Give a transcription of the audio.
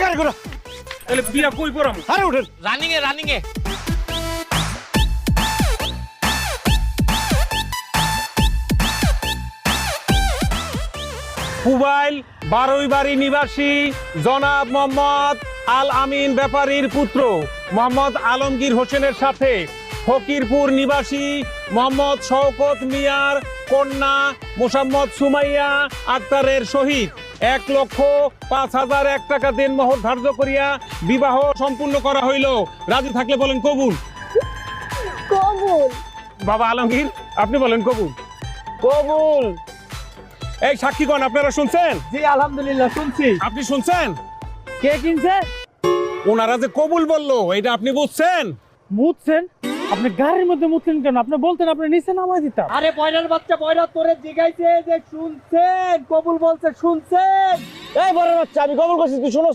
গাড়ি ঘোড়া তাহলে বিয়া কই পড়াম? আরে উঠেন। রানিং এ পুবাইল বারুইবাড়ি নিবাসী জনাব মোহাম্মদ আল আমিন ব্যাপারীর পুত্র মোহাম্মদ আলমগীর হোসেনের সাথে ফকিরপুর নিবাসী মোহাম্মদ শওকত মিয়ার কন্যা মোসাম্মদ সুমাইয়া আক্তারের সহিত 1,05,001 টাকা দেনমোহর ধার্য করিয়া বিবাহ সম্পূর্ণ করা হইল। রাজি থাকলে বলেন কবুল। কবুল। বাবা আলমগীর আপনি বলেন কবুল। কবুল। এই সাক্ষীগণ আপনারা শুনছেন? জি আলহামদুলিল্লাহ শুনছি। আপনি শুনছেন? কে কিনছে? ওনারা যে কবুল বললো এটা আপনি বুঝছেন? মুতছেন? আপনি গাড়ির মধ্যে মুতলেন কেন? আপনি বলতেন আপনি নিচে নামাই দিতাম। আরে বয়রার বাচ্চা বয়রা তোরে জিগাইছে যে শুনছেন, কবুল বলছে শুনছেন। এই বড় বাচ্চা আমি কবুল করছি তুই শুনোস